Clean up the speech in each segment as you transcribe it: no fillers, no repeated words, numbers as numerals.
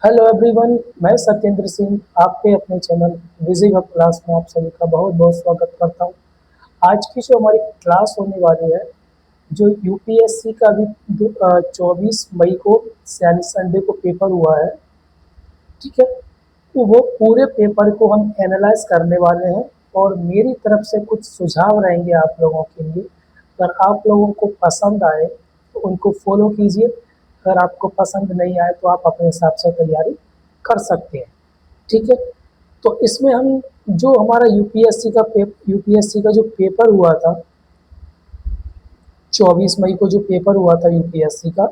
Hello everyone, मैं सत्येंद्र सिंह आपके अपने चैनल विजिग हब क्लास में आप सभी का बहुत बहुत स्वागत करता हूं। आज की जो हमारी क्लास होने वाली है, जो यूपीएससी का अभी 24 मई को यानी संडे को पेपर हुआ है। ठीक है, तो वो पूरे पेपर को हम एनालाइज करने वाले हैं और मेरी तरफ से कुछ सुझाव रहेंगे आप लोगों के लिए। अगर आप लोगों को पसंद आए तो उनको फॉलो कीजिए, अगर आपको पसंद नहीं आए तो आप अपने हिसाब से तैयारी कर सकते हैं। ठीक है, तो इसमें हम जो हमारा यूपीएससी का जो पेपर हुआ था, 24 मई को जो पेपर हुआ था यूपीएससी का।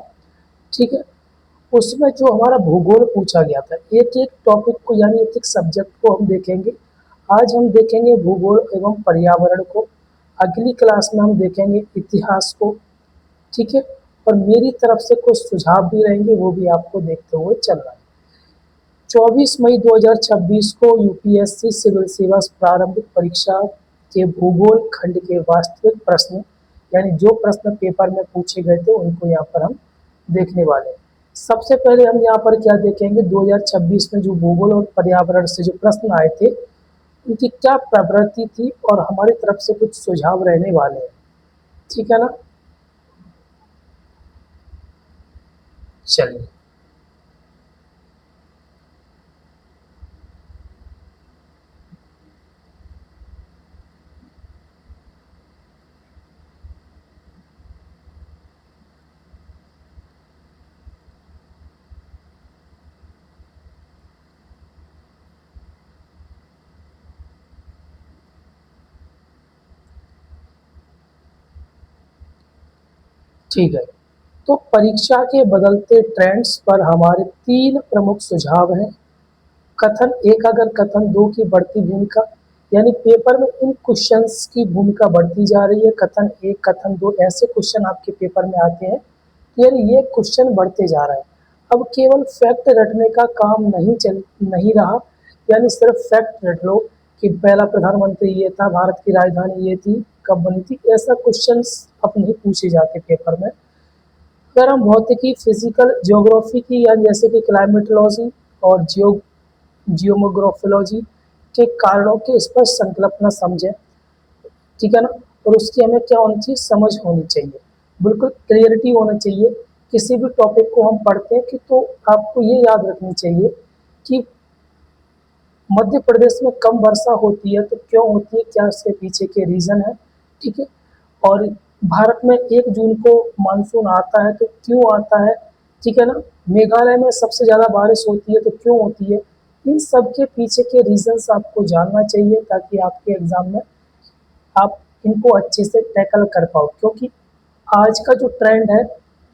ठीक है, उसमें जो हमारा भूगोल पूछा गया था, एक एक टॉपिक को यानी एक एक सब्जेक्ट को हम देखेंगे। आज हम देखेंगे भूगोल एवं पर्यावरण को, अगली क्लास में हम देखेंगे इतिहास को। ठीक है, और मेरी तरफ से कुछ सुझाव भी रहेंगे, वो भी आपको देखते हुए चलना है। 24 मई 2026 को यूपीएससी सिविल सेवा प्रारंभिक परीक्षा के भूगोल खंड के वास्तविक प्रश्न यानी जो प्रश्न पेपर में पूछे गए थे उनको यहाँ पर हम देखने वाले हैं। सबसे पहले हम यहाँ पर क्या देखेंगे, 2026 में जो भूगोल और पर्यावरण से जो प्रश्न आए थे उनकी क्या प्रवृत्ति थी और हमारी तरफ से कुछ सुझाव रहने वाले हैं। ठीक है ना, चलिए। ठीक है, तो परीक्षा के बदलते ट्रेंड्स पर हमारे तीन प्रमुख सुझाव हैं। कथन एक, अगर कथन दो की बढ़ती भूमिका, यानी पेपर में इन क्वेश्चंस की भूमिका बढ़ती जा रही है। कथन एक, कथन दो ऐसे क्वेश्चन आपके पेपर में आते हैं, यानी ये क्वेश्चन बढ़ते जा रहा है। अब केवल फैक्ट रटने का काम नहीं रहा, यानी सिर्फ फैक्ट रट लो कि पहला प्रधानमंत्री ये था, भारत की राजधानी ये थी, कब बनी थी, ऐसा क्वेश्चंस अब नहीं पूछे जाते पेपर में। अगर हम भौतिकी, फिजिकल, ज्योग्राफी की या जैसे कि क्लाइमेटोलॉजी और जियोमोग्राफोलॉजी के कारणों के स्पष्ट संकल्पना समझें। ठीक है ना, और उसकी हमें क्या होनी चाहिए, समझ होनी चाहिए, बिल्कुल क्लियरिटी होना चाहिए। किसी भी टॉपिक को हम पढ़ते हैं कि तो आपको ये याद रखनी चाहिए कि मध्य प्रदेश में कम वर्षा होती है तो क्यों होती है, क्या उसके पीछे के रीज़न है। ठीक है, और भारत में 1 जून को मानसून आता है तो क्यों आता है। ठीक है ना, मेघालय में सबसे ज़्यादा बारिश होती है तो क्यों होती है। इन सब के पीछे के रीजंस आपको जानना चाहिए ताकि आपके एग्जाम में आप इनको अच्छे से टैकल कर पाओ, क्योंकि आज का जो ट्रेंड है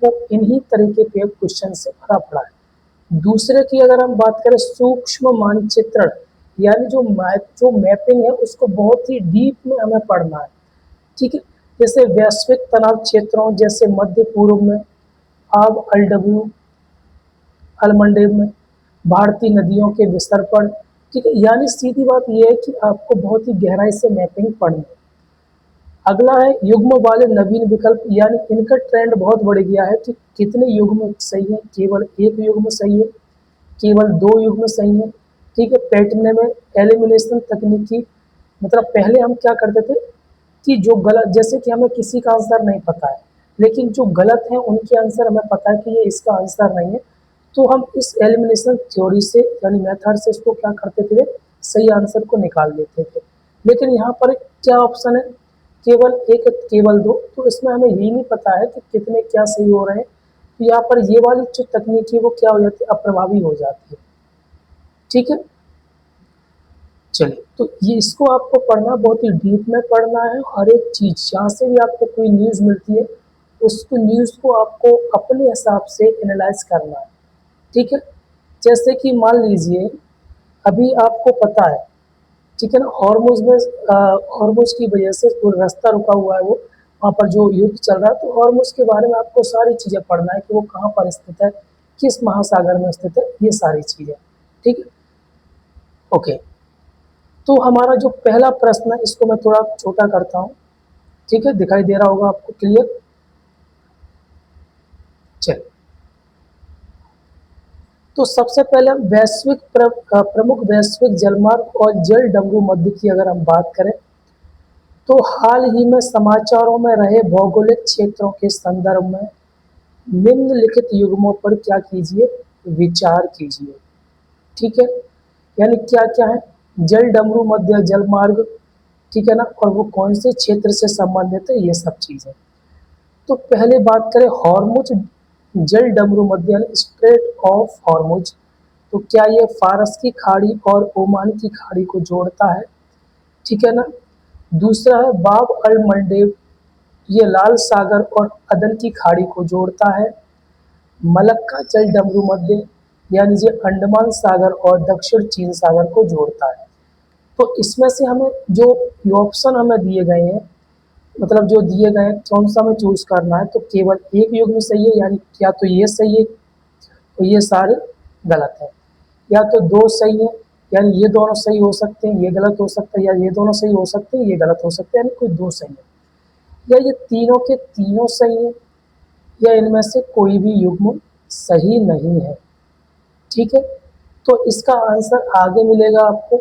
वो इन्हीं तरीके के क्वेश्चन से भरा पड़ा है। दूसरे की अगर हम बात करें, सूक्ष्म मानचित्रण, यानी जो मैपिंग है उसको बहुत ही डीप में हमें पढ़ना है। ठीक है, जैसे वैश्विक तनाव क्षेत्रों जैसे मध्य पूर्व में, आब अलडब्ल्यू अलमंडेब में, भारतीय नदियों के विसर्पण। ठीक है, यानी सीधी बात यह है कि आपको बहुत ही गहराई से मैपिंग पढ़नी है। अगला है युग्म वाले नवीन विकल्प, यानी इनका ट्रेंड बहुत बढ़ गया है कि कितने युग्म सही है, केवल एक युग्म सही है, केवल दो युग्म सही है। ठीक है, पैटर्न में एलिमिनेशन तकनीकी, मतलब पहले हम क्या करते थे कि जो गलत, जैसे कि हमें किसी का आंसर नहीं पता है लेकिन जो गलत है उनके आंसर हमें पता है कि ये इसका आंसर नहीं है, तो हम इस एलिमिनेशन थ्योरी से यानी मेथड से इसको क्या करते थे, सही आंसर को निकाल लेते थे। लेकिन यहाँ पर क्या ऑप्शन है, केवल एक, केवल दो, तो इसमें हमें यही नहीं पता है कि कितने क्या सही हो रहे हैं, तो यहाँ पर ये वाली जो तकनीकी है वो क्या हो जाती है, अप्रभावी हो जाती है। ठीक है, चलिए, तो ये इसको आपको पढ़ना बहुत ही डीप में पढ़ना है। हर एक चीज़ जहाँ से भी आपको कोई न्यूज़ मिलती है उसको न्यूज़ को आपको अपने हिसाब से एनालाइज करना है। ठीक है, जैसे कि मान लीजिए अभी आपको पता है, ठीक है ना, हॉर्मुज में हॉर्मुज की वजह से जो रास्ता रुका हुआ है वो वहाँ पर जो युद्ध चल रहा है, तो हॉर्मुज के बारे में आपको सारी चीज़ें पढ़ना है कि वो कहाँ पर स्थित है, किस महासागर में स्थित है, ये सारी चीज़ें। ठीक है, ओके। तो हमारा जो पहला प्रश्न है इसको मैं थोड़ा छोटा करता हूँ। ठीक है, दिखाई दे रहा होगा आपको क्लियर। चलिए, तो सबसे पहले हम प्रमुख वैश्विक जलमार्ग और जल डमरू मध्य की अगर हम बात करें, तो हाल ही में समाचारों में रहे भौगोलिक क्षेत्रों के संदर्भ में निम्नलिखित युग्मों पर क्या कीजिए, विचार कीजिए। ठीक है, यानी क्या क्या है, जल डमरू मध्य जलमार्ग, ठीक है ना, और वो कौन से क्षेत्र से संबंधित है, ये सब चीजें। तो पहले बात करें हॉर्मुज जल डमरू मध्य यानी स्ट्रेट ऑफ हॉर्मुज, तो क्या ये फारस की खाड़ी और ओमान की खाड़ी को जोड़ता है, ठीक है ना। दूसरा है बाब अल मंडेब, ये लाल सागर और अदन की खाड़ी को जोड़ता है। मलक्का जल डमरू मध्य यानी ये अंडमान सागर और दक्षिण चीन सागर को जोड़ता है। तो इसमें से हमें जो ऑप्शन हमें दिए गए हैं, मतलब जो दिए गए हैं, कौन सा हमें चूज करना है, तो केवल एक युग्म सही है, यानी या तो ये सही है तो ये सारे गलत है, या तो दो सही है यानी ये दोनों सही हो सकते हैं, ये गलत हो सकता है, या ये दोनों सही हो सकते हैं, ये गलत हो सकते हैं, यानी कोई दो सही है, या ये तीनों के तीनों सही है, या इनमें से कोई भी युग्म सही नहीं है। ठीक है, तो इसका आंसर आगे मिलेगा आपको।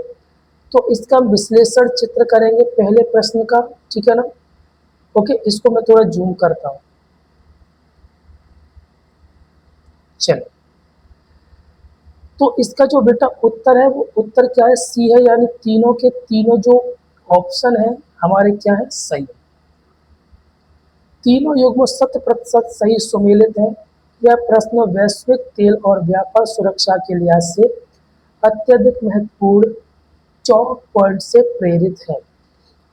तो इसका हम विश्लेषण चित्र करेंगे पहले प्रश्न का, ठीक है ना। ओके, इसको मैं थोड़ा जूम करता हूं। चलो, तो इसका जो बेटा उत्तर है वो उत्तर क्या है, सी है, यानी तीनों के तीनों जो ऑप्शन है हमारे क्या है, सही है। तीनों युग्म 100% सही सुमेलित है। यह प्रश्न वैश्विक तेल और व्यापार सुरक्षा के लिहाज से अत्यधिक महत्वपूर्ण चौक पॉइंट से प्रेरित है।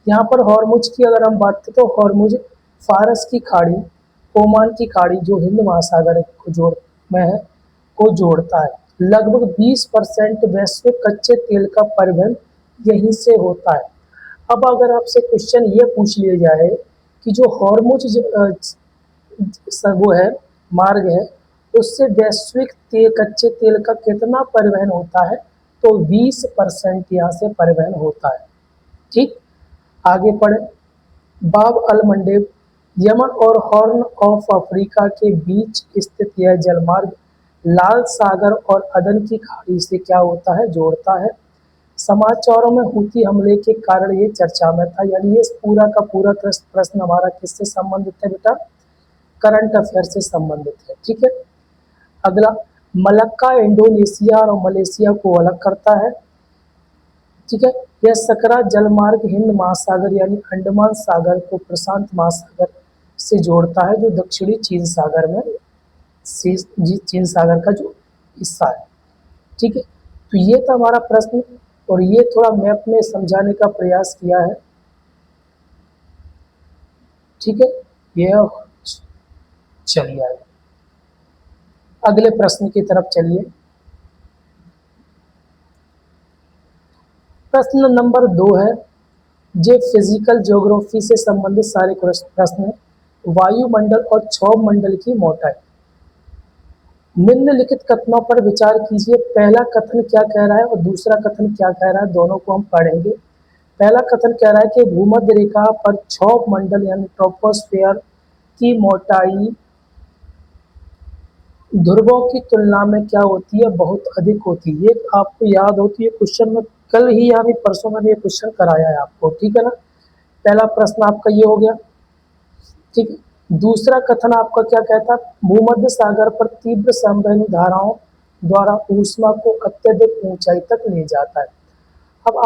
यहाँ पर हॉर्मुज की अगर हम बात करें तो हॉर्मुज फारस की खाड़ी, ओमान की खाड़ी जो हिंद महासागर को जोड़ में है को जोड़ता है। लगभग 20% वैश्विक कच्चे तेल का परिवहन यहीं से होता है। अब अगर आपसे क्वेश्चन ये पूछ लिया जाए कि जो हॉर्मुज वो है, मार्ग है, उससे वैश्विक कच्चे तेल का कितना परिवहन होता है, तो 20% यहाँ से परिवहन होता है। ठीक, आगे पढ़े। बाब अल मंडेब यमन और हॉर्न ऑफ अफ्रीका के बीच स्थित यह जलमार्ग लाल सागर और अदन की खाड़ी से क्या होता है, जोड़ता है। समाचारों में हूती हमले के कारण ये चर्चा में था, यानी ये पूरा का पूरा प्रश्न हमारा किससे संबंधित है बेटा, करंट अफेयर से संबंधित है। ठीक है, अगला, मलक्का इंडोनेशिया और मलेशिया को अलग करता है। ठीक है, यह सकरा जलमार्ग हिंद महासागर यानी अंडमान सागर को प्रशांत महासागर से जोड़ता है, जो दक्षिणी चीन सागर में चीन सागर का जो हिस्सा है। ठीक है, तो ये था हमारा प्रश्न, और ये थोड़ा मैप में समझाने का प्रयास किया है। ठीक है, ये चलिए आगे अगले प्रश्न की तरफ चलिए। प्रश्न नंबर 2 है, ये फिजिकल ज्योग्राफी से संबंधित सारे प्रश्न है। वायुमंडल और क्षोभ मंडल की मोटाई। निम्नलिखित कथनों पर विचार कीजिए। पहला कथन क्या कह रहा है और दूसरा कथन क्या कह रहा है, दोनों को हम पढ़ेंगे। पहला कथन कह रहा है कि भूमध्य रेखा पर क्षोभ मंडल यानी ट्रोपोस्फेयर की मोटाई ध्रुवों की तुलना में क्या होती है, बहुत अधिक होती है। ये आपको याद होती है, क्वेश्चन में कल ही यानी परसों मैंने ये क्वेश्चन कराया है आपको। ठीक है ना, पहला प्रश्न आपका ये हो गया। ठीक है, दूसरा कथन आपका क्या कहता है, भूमध्य सागर पर तीव्र संवहनी धाराओं द्वारा ऊष्मा को अत्यधिक ऊंचाई तक ले जाता है। अब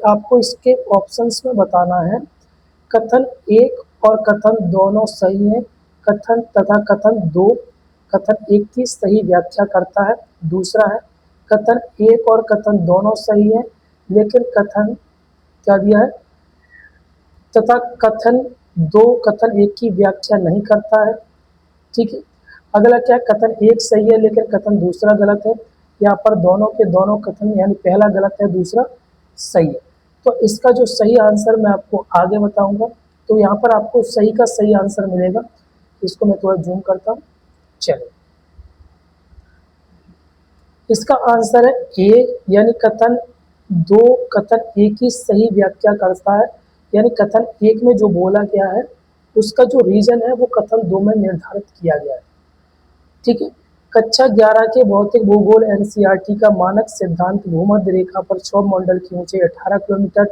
आपको इसके ऑप्शंस में बताना है, कथन एक और कथन दोनों सही है, कथन तथा कथन दो कथन एक की सही व्याख्या करता है। दूसरा है, कथन एक और कथन दोनों सही है लेकिन कथन क्या दिया है, तथा कथन दो कथन एक की व्याख्या नहीं करता है। ठीक है, अगला क्या है, कथन एक सही है लेकिन कथन दूसरा गलत है। यहाँ पर दोनों के दोनों कथन यानी पहला गलत है, दूसरा सही है। तो इसका जो सही आंसर मैं आपको आगे बताऊंगा। तो यहाँ पर आपको सही का सही आंसर मिलेगा। इसको मैं थोड़ा जूम करता हूँ। चलिए, इसका आंसर है ए, यानी कथन दो कथन एक की सही व्याख्या करता है। यानी कथन एक में जो बोला गया है उसका जो रीजन है वो कथन दो में निर्धारित किया गया है। ठीक है, कक्षा 11 के भौतिक भूगोल एनसीईआरटी का मानक सिद्धांत भूमध्य रेखा पर क्षौभ मंडल की ऊंचाई 18 किलोमीटर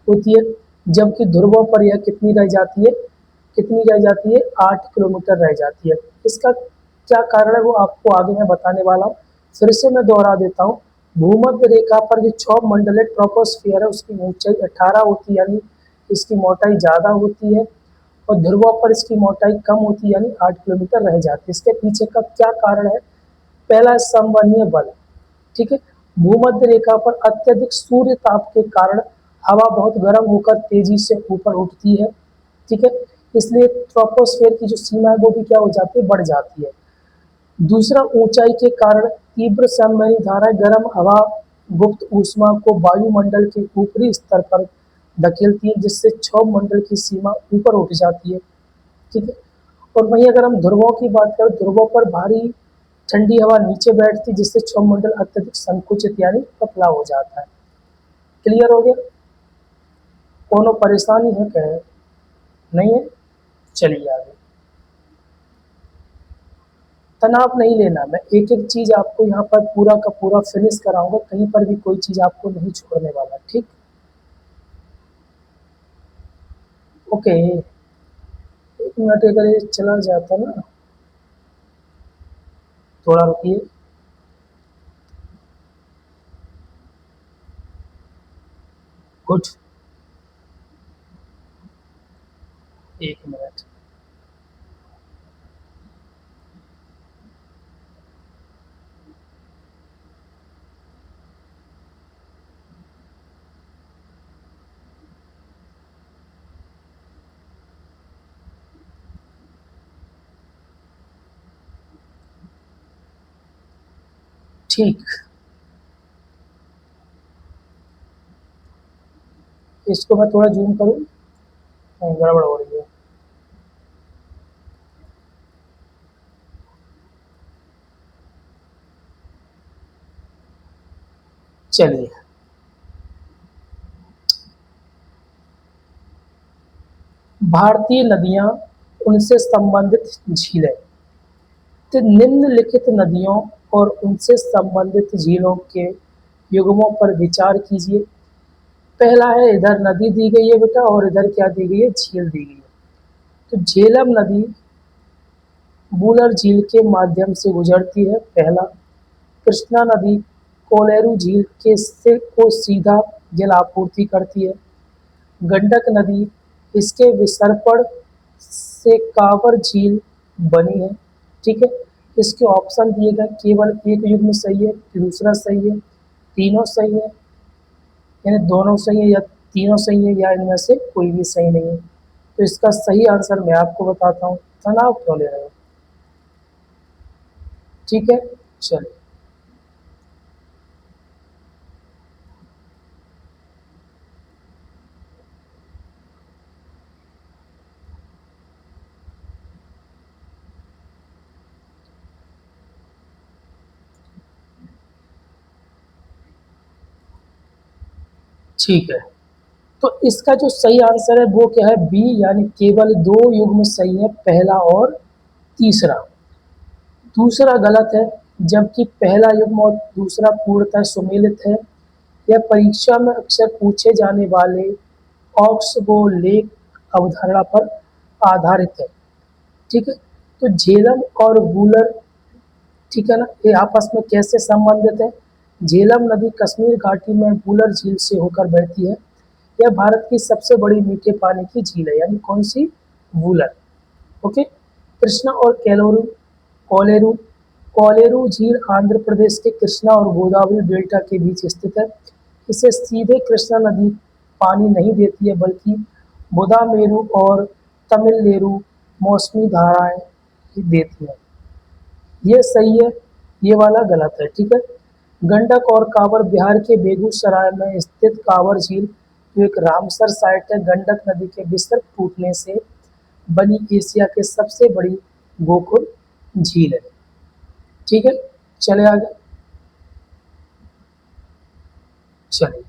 होती है, जबकि ध्रुवों पर यह कितनी रह जाती है 8 किलोमीटर रह जाती है। इसका क्या कारण है वो आपको आगे मैं बताने वाला हूँ। फिर से मैं दोहरा देता हूँ, भूमध्य रेखा पर जो क्षौभ मंडल है ट्रोपोस्फियर है उसकी ऊंचाई 18 होती है, यानी इसकी मोटाई ज़्यादा होती है, और ध्रुवों पर इसकी मोटाई कम होती है, यानी 8 किलोमीटर रह जाती है। इसके पीछे का क्या कारण है? पहला है संवहनीय बल। ठीक है, भूमध्य रेखा पर अत्यधिक सूर्य ताप के कारण हवा बहुत गर्म होकर तेजी से ऊपर उठती है। ठीक है, इसलिए ट्रोपोस्फेयर की जो सीमा है वो भी क्या हो जाती है, बढ़ जाती है। दूसरा, ऊंचाई के कारण तीव्र संवहनी धारा गर्म हवा गुप्त ऊष्मा को वायुमंडल के ऊपरी स्तर पर धकेलती है, जिससे क्षोभ मंडल की सीमा ऊपर उठ जाती है। ठीक है, और वहीं अगर हम ध्रुवों की बात करें, ध्रुवों पर भारी ठंडी हवा नीचे बैठती, जिससे क्षोभ मंडल अत्यधिक संकुचित यानी पतला हो जाता है। क्लियर हो गया? कोनो परेशानी है क्या? नहीं है? चलिए आगे। तनाव नहीं लेना, मैं एक एक चीज आपको यहाँ पर पूरा का पूरा फिनिश कराऊंगा, कहीं पर भी कोई चीज आपको नहीं छोड़ने वाला। ठीक, ओके। एक मिनट, अगर ये चला जाता ना, थोड़ा रुकिए। गुड, एक मिनट। ठीक, इसको मैं थोड़ा जूम करूँ, गड़बड़ हो रही है। चलिए, भारतीय नदियां, उनसे संबंधित झीलें। तो निम्नलिखित नदियों और उनसे संबंधित झीलों के युग्मों पर विचार कीजिए। पहला है, इधर नदी दी गई है बेटा, और इधर क्या दी गई है, झील दी गई है। तो झेलम नदी वुलर झील के माध्यम से गुजरती है, पहला। कृष्णा नदी कोलेरू झील के से को सीधा जल आपूर्ति करती है। गंडक नदी इसके विसर्पण से कांवर झील बनी है। ठीक है, इसके ऑप्शन दिए गए, केवल एक युग्म सही है, दूसरा सही है, तीनों सही है, यानी दोनों सही है, या तीनों सही है, या इनमें से कोई भी सही नहीं है। तो इसका सही आंसर मैं आपको बताता हूँ। तनाव क्यों ले रहे हो? ठीक है, चलिए। ठीक है, तो इसका जो सही आंसर है वो क्या है, बी, यानी केवल दो युग्म सही है, पहला और तीसरा। दूसरा गलत है, जबकि पहला युग्म और दूसरा पूर्णतः सुमेलित है। यह परीक्षा में अक्सर पूछे जाने वाले ऑक्सबोलेक अवधारणा पर आधारित है। ठीक है, तो झेलम और वूलर, ठीक है ना, ये आपस में कैसे संबंधित है? झेलम नदी कश्मीर घाटी में वूलर झील से होकर बहती है। यह भारत की सबसे बड़ी मीठे पानी की झील है, यानी कौन सी, वूलर। ओके, कृष्णा और केलोरू कोलेरू कोलेरू झील आंध्र प्रदेश के कृष्णा और गोदावरी डेल्टा के बीच स्थित है। इसे सीधे कृष्णा नदी पानी नहीं देती है, बल्कि बुदामेरू और तमिलनेरू मौसमी धाराएं ही देती है। ये सही है, ये वाला गलत है। ठीक है, गंडक और कांवर बिहार के बेगूसराय में स्थित कांवर झील जो एक रामसर साइट है, गंडक नदी के विसर्ग टूटने से बनी एशिया के सबसे बड़ी गोकुल झील है। ठीक है, चले आगे। चलिए,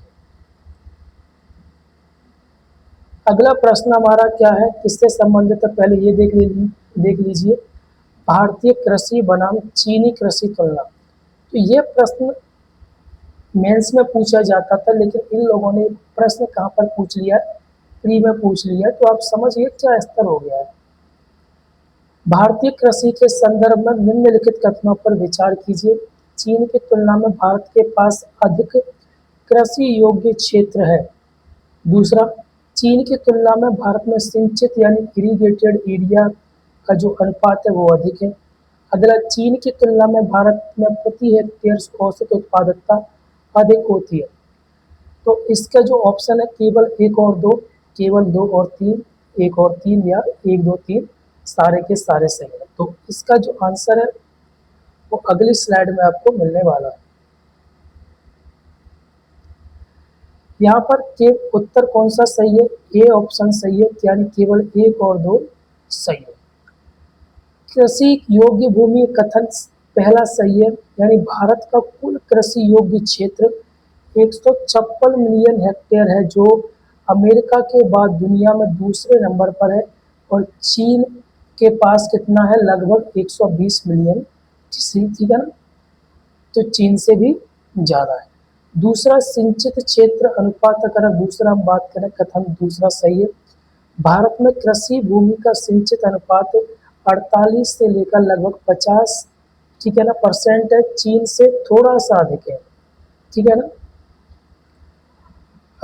अगला प्रश्न हमारा क्या है, किससे संबंधित है, पहले ये देख लीजिए। भारतीय कृषि बनाम चीनी कृषि तुलना। तो ये प्रश्न मेंस में पूछा जाता था, लेकिन इन लोगों ने प्रश्न कहाँ पर पूछ लिया है, प्री में पूछ लिया है। तो आप समझिए क्या स्तर हो गया है। भारतीय कृषि के संदर्भ में निम्नलिखित कथनों पर विचार कीजिए। चीन की तुलना में भारत के पास अधिक कृषि योग्य क्षेत्र है। दूसरा, चीन की तुलना में भारत में सिंचित यानी इरिगेटेड एरिया का जो अनुपात है वो अधिक है। अगला, चीन की तुलना में भारत में प्रति हेक्टेयर औसत उत्पादकता अधिक होती है। तो इसका जो ऑप्शन है केवल एक और दो, केवल दो और तीन, एक और तीन या एक दो तीन, सारे के सारे सही है। तो इसका जो आंसर है वो अगली स्लाइड में आपको मिलने वाला है। यहाँ पर के उत्तर कौन सा सही है? ए ऑप्शन सही है, यानी केवल एक और दो सही है। कृषि योग्य भूमि कथन पहला सही है, यानी भारत का कुल कृषि योग्य क्षेत्र 156 मिलियन हेक्टेयर है, जो अमेरिका के बाद दुनिया में दूसरे नंबर पर है। और चीन के पास कितना है? लगभग 120 मिलियन, ठीक है ना, तो चीन से भी ज़्यादा है। दूसरा, सिंचित क्षेत्र अनुपात, अगर दूसरा हम बात करें कथन दूसरा सही है। भारत में कृषि भूमि का सिंचित अनुपात 48 से लेकर लगभग 50, ठीक है ना, परसेंट है। चीन से थोड़ा सा अधिक है, ठीक है ना।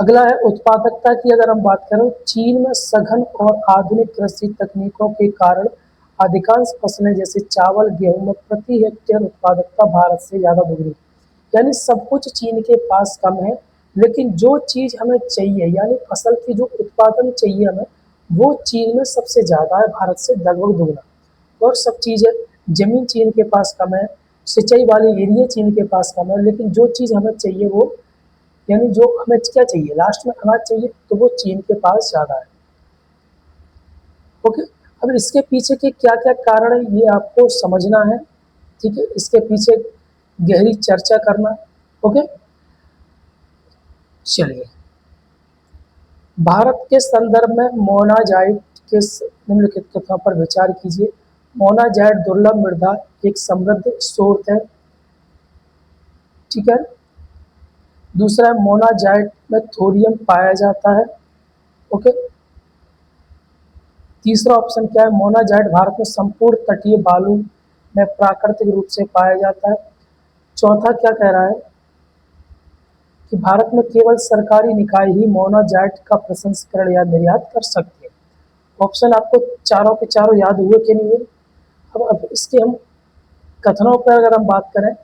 अगला है उत्पादकता की, अगर हम बात करें चीन में सघन और आधुनिक कृषि तकनीकों के कारण अधिकांश फसलें जैसे चावल गेहूं में प्रति हेक्टेयर उत्पादकता भारत से ज़्यादा दोगुनी। यानी सब कुछ चीन के पास कम है, लेकिन जो चीज़ हमें चाहिए यानी फसल की जो उत्पादन चाहिए हमें, वो चीन में सबसे ज़्यादा है, भारत से लगभग दोगुना। और सब चीज़ें, जमीन चीन के पास कम है, सिंचाई वाले एरिया चीन के पास कम है, लेकिन जो चीज़ हमें चाहिए वो, यानी जो हमें क्या चाहिए, लास्ट में अनाज चाहिए, तो वो चीन के पास ज़्यादा है। ओके, अब इसके पीछे के क्या क्या कारण है ये आपको समझना है, ठीक है, इसके पीछे गहरी चर्चा करना। ओके, चलिए, भारत के संदर्भ में मोनाजाइट के निम्नलिखित तथ्यों पर विचार कीजिए। मोनाजाइट दुर्लभ मृदा एक समृद्ध स्रोत है, ठीक है। दूसरा, मोनाजाइट में थोरियम पाया जाता है। ओके, तीसरा ऑप्शन क्या है? मोनाजाइट भारत में संपूर्ण तटीय बालू में प्राकृतिक रूप से पाया जाता है। चौथा क्या कह रहा है कि भारत में केवल सरकारी निकाय ही मोनाजाइट का प्रसंस्करण या निर्यात कर सकते हैं। ऑप्शन आपको चारों के चारों याद हुए कि नहीं हुए? अब इसके हम कथनों पर अगर हम बात करें,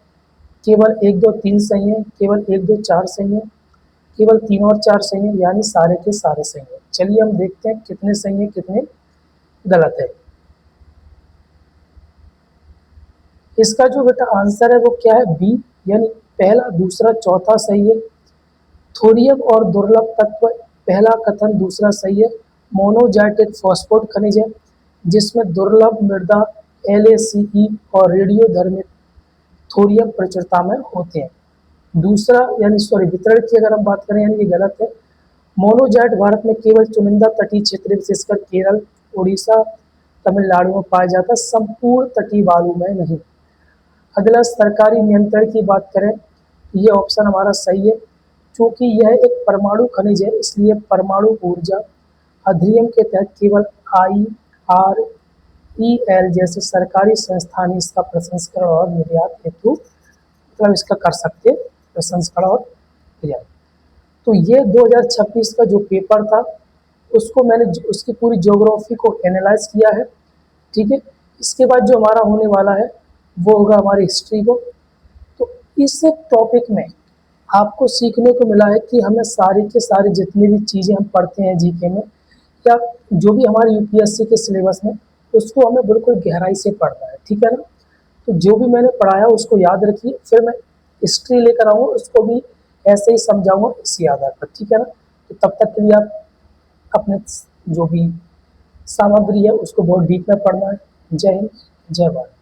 केवल एक दो तीन सही है, केवल एक दो चार सही है, केवल तीन और चार सही है, यानी सारे के सारे सही है। चलिए हम देखते हैं कितने सही है कितने गलत है। इसका जो बेटा आंसर है वो क्या है? बी, यानी पहला दूसरा चौथा सही है। थोरियम और दुर्लभ तत्व, पहला कथन दूसरा सही है। मोनोजाइट एक फॉस्फोट खनिज है जिसमें दुर्लभ मृदा LACE और रेडियोधर्मी थोरियम प्रचुरता में होते हैं। दूसरा, यानी सॉरी वितरण की अगर हम बात करें, यानी ये गलत है। मोनोजाइट भारत में केवल चुनिंदा तटीय क्षेत्र विशेषकर केरल, उड़ीसा, तमिलनाडु में पाया जाता है, संपूर्ण तटीय बालू में नहीं। अगला, सरकारी नियंत्रण की बात करें, ये ऑप्शन हमारा सही है, क्योंकि यह एक परमाणु खनिज है, इसलिए परमाणु ऊर्जा अधिनियम के तहत केवल IREL जैसे सरकारी संस्थान ही इसका प्रसंस्करण और निर्यात हेतु मतलब इसका कर सकते हैं, प्रसंस्करण और निर्यात। तो ये 2026 का जो पेपर था उसको मैंने उसकी पूरी ज्योग्राफी को एनालाइज किया है, ठीक है। इसके बाद जो हमारा होने वाला है वो होगा हमारी हिस्ट्री को। तो इस टॉपिक में आपको सीखने को मिला है कि हमें सारी के सारी जितनी भी चीज़ें हम पढ़ते हैं जीके में या जो भी हमारे UPSC के सिलेबस में, उसको हमें बिल्कुल गहराई से पढ़ना है, ठीक है ना। तो जो भी मैंने पढ़ाया उसको याद रखिए, फिर मैं हिस्ट्री लेकर आऊँगा उसको भी ऐसे ही समझाऊंगा इसी आधार पर, ठीक है ना। तो तब तक के लिए आप अपने जो भी सामग्री है उसको बहुत डीप में पढ़ना है। जय हिंद, जय भारत।